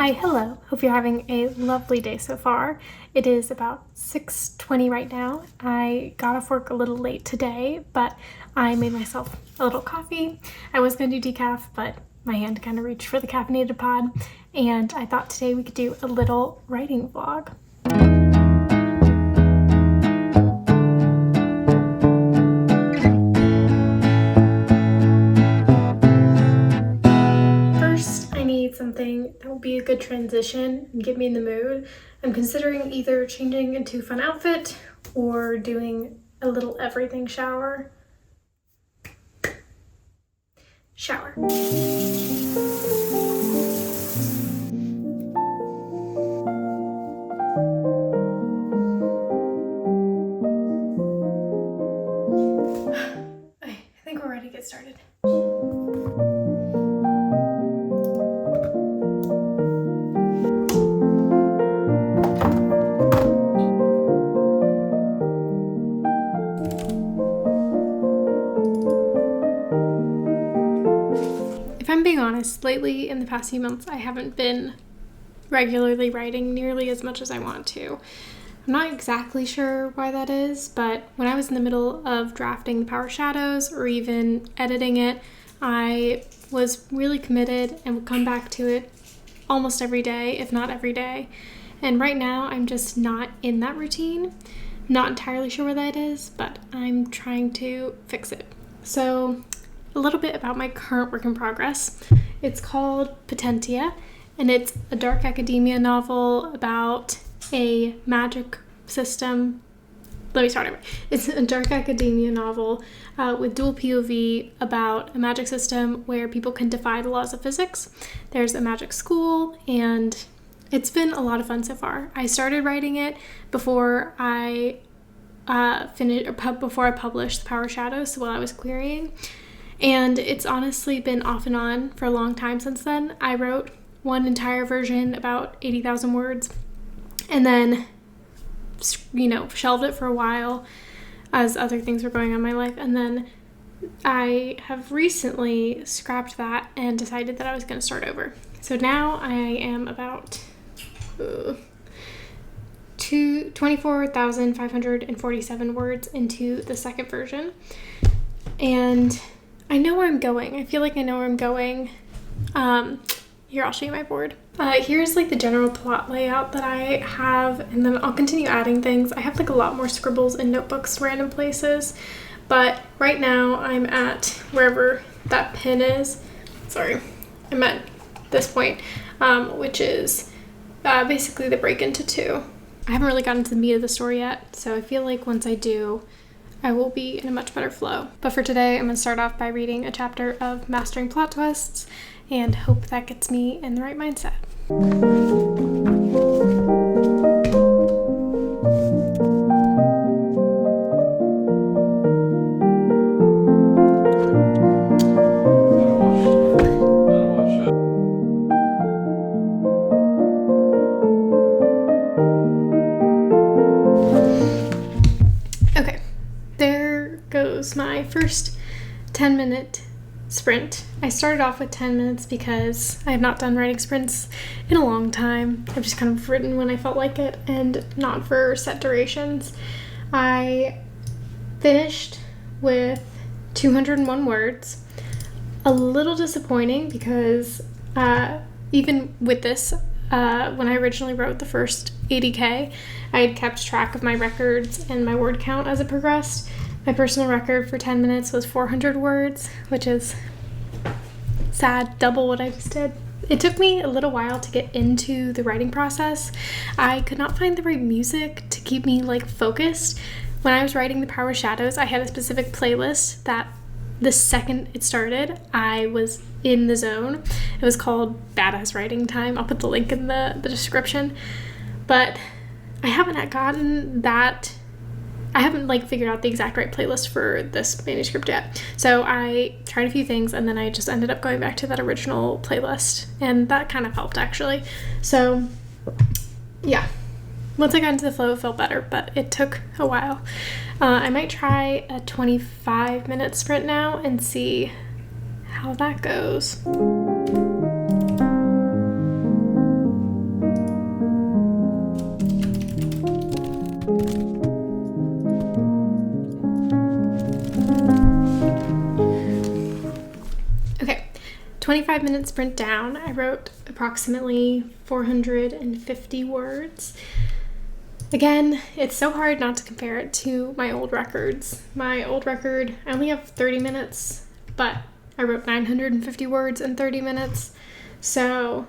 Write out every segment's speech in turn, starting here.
Hi, hello. Hope you're having a lovely day so far. It is about 6:20 right now. I got off work a little late today, but I made myself a little coffee. I was going to do decaf, but my hand kind of reached for the caffeinated pod, and I thought today we could do a little writing vlog. Something that will be a good transition and get me in the mood. I'm considering either changing into a fun outfit or doing a little everything shower. I think we're ready to get started. If I'm being honest, lately in the past few months, I haven't been regularly writing nearly as much as I want to. I'm not exactly sure why that is, but when I was in the middle of drafting The Power Shadows or even editing it, I was really committed and would come back to it almost every day, if not every day. And right now, I'm just not in that routine. Not entirely sure what that is, but I'm trying to fix it. So, a little bit about my current work in progress. It's called Potentia, and it's a dark academia novel about a magic system. Let me start over. It's a dark academia novel with dual POV about a magic system where people can defy the laws of physics. There's a magic school, and it's been a lot of fun so far. I started writing it before I published The Power Shadows, so while I was querying. And it's honestly been off and on for a long time since then. I wrote one entire version, about 80,000 words, and then, shelved it for a while as other things were going on in my life. And then I have recently scrapped that and decided that I was going to start over. So now I am about 24,547 words into the second version. And I know where I'm going. I feel like I know where I'm going. Here, I'll show you my board. Here's the general plot layout that I have, and then I'll continue adding things. I have a lot more scribbles and notebooks random places, but right now I'm at wherever that pin is. Sorry, I'm at this point, which is basically the break into 2. I haven't really gotten to the meat of the story yet, so I feel like once I do, I will be in a much better flow. But for today, I'm going to start off by reading a chapter of Mastering Plot Twists and hope that gets me in the right mindset. Okay, there goes my first 10-minute sprint. I started off with 10 minutes because I have not done writing sprints in a long time. I've just kind of written when I felt like it and not for set durations. I finished with 201 words. A little disappointing because even with this, when I originally wrote the first 80K, I had kept track of my records and my word count as it progressed. My personal record for 10 minutes was 400 words, which is sad, double what I just did. It took me a little while to get into the writing process. I could not find the right music to keep me focused. When I was writing The Power Shadows, I had a specific playlist that the second it started, I was in the zone. It was called Badass Writing Time. I'll put the link in the description. But I haven't figured out the exact right playlist for this manuscript yet. So I tried a few things, and then I just ended up going back to that original playlist, and that kind of helped actually. So yeah, once I got into the flow, it felt better, but it took a while. I might try a 25-minute sprint now and see how that goes. 25-minute sprint down, I wrote approximately 450 words. Again, it's so hard not to compare it to my old records. My old record, I only have 30 minutes, but I wrote 950 words in 30 minutes. So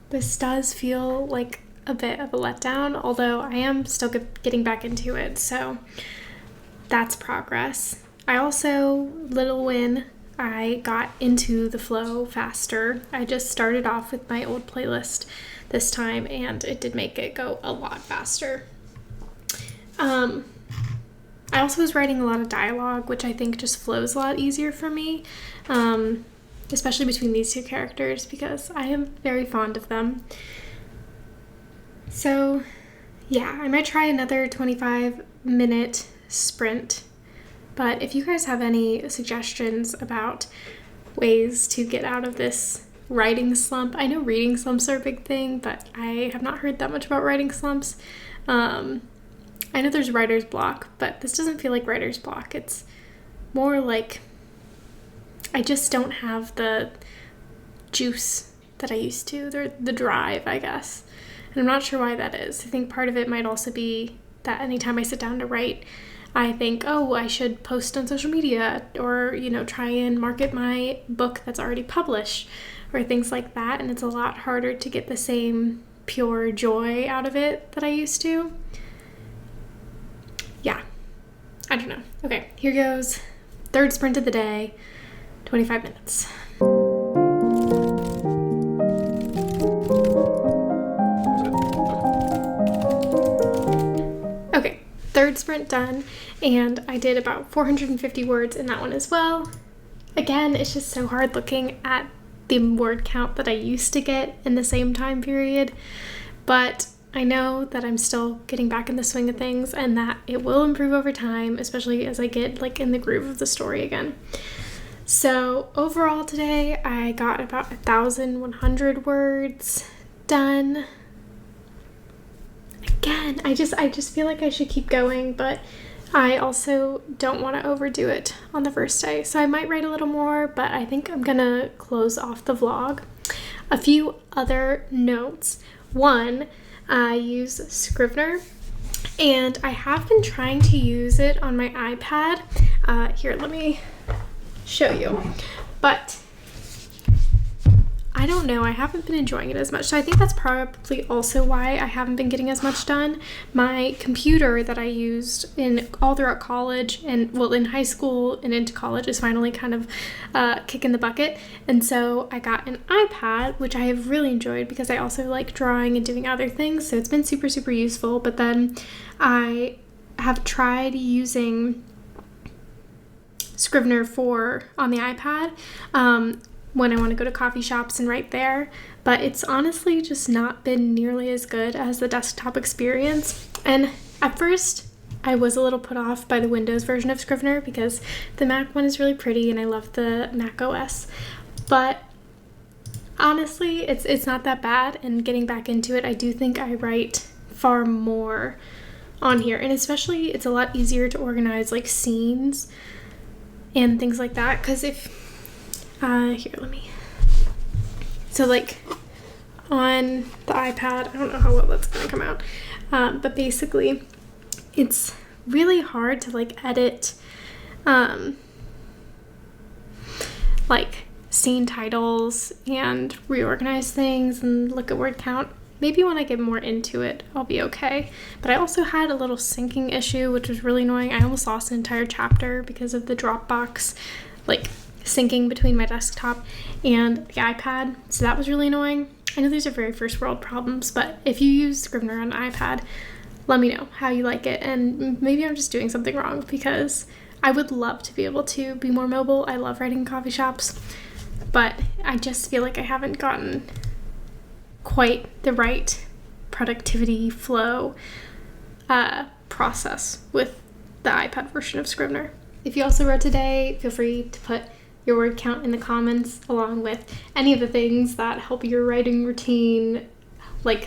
this does feel like a bit of a letdown, although I am still getting back into it. So that's progress. I also, little win, I got into the flow faster. I just started off with my old playlist this time, and it did make it go a lot faster. I also was writing a lot of dialogue, which I think just flows a lot easier for me, especially between these two characters, because I am very fond of them. So yeah, I might try another 25-minute sprint, but if you guys have any suggestions about ways to get out of this writing slump, I know reading slumps are a big thing, but I have not heard that much about writing slumps. I know there's writer's block, but this doesn't feel like writer's block. It's more like I just don't have the juice that I used to, the drive, I guess. And I'm not sure why that is. I think part of it might also be that anytime I sit down to write, I think, oh, I should post on social media or, try and market my book that's already published or things like that. And it's a lot harder to get the same pure joy out of it that I used to. Yeah, I don't know. Okay, here goes. Third sprint of the day, 25 minutes. Okay, third sprint done, and I did about 450 words in that one as well. Again, it's just so hard looking at the word count that I used to get in the same time period, but I know that I'm still getting back in the swing of things and that it will improve over time, especially as I get in the groove of the story again. So overall today, I got about 1,100 words done. Again, I just feel like I should keep going, but I also don't want to overdo it on the first day. So I might write a little more, but I think I'm gonna close off the vlog. A few other notes. One, I use Scrivener, and I have been trying to use it on my iPad. Here, let me show you. But I don't know, I haven't been enjoying it as much. So I think that's probably also why I haven't been getting as much done. My computer that I used all throughout college and in high school and into college is finally kind of kicking the bucket. And so I got an iPad, which I have really enjoyed because I also like drawing and doing other things. So it's been super, super useful. But then I have tried using Scrivener on the iPad when I want to go to coffee shops and write there, but it's honestly just not been nearly as good as the desktop experience. And at first, I was a little put off by the Windows version of Scrivener because the Mac one is really pretty and I love the Mac OS, but honestly, it's not that bad, and getting back into it, I do think I write far more on here, and especially it's a lot easier to organize scenes and things like that, because if here, let me. So on the iPad, I don't know how well that's gonna come out, but basically it's really hard to edit scene titles and reorganize things and look at word count. Maybe when I get more into it, I'll be okay. But I also had a little syncing issue, which was really annoying. I almost lost an entire chapter because of the Dropbox syncing between my desktop and the iPad, so that was really annoying. I know these are very first world problems, but if you use Scrivener on an iPad, let me know how you like it, and maybe I'm just doing something wrong because I would love to be able to be more mobile. I love writing in coffee shops, but I just feel like I haven't gotten quite the right productivity flow process with the iPad version of Scrivener. If you also wrote today, feel free to put your word count in the comments along with any of the things that help your writing routine,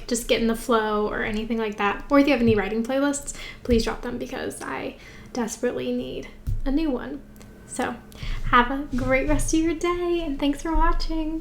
just get in the flow or anything like that. Or if you have any writing playlists, please drop them because I desperately need a new one. So have a great rest of your day, and thanks for watching.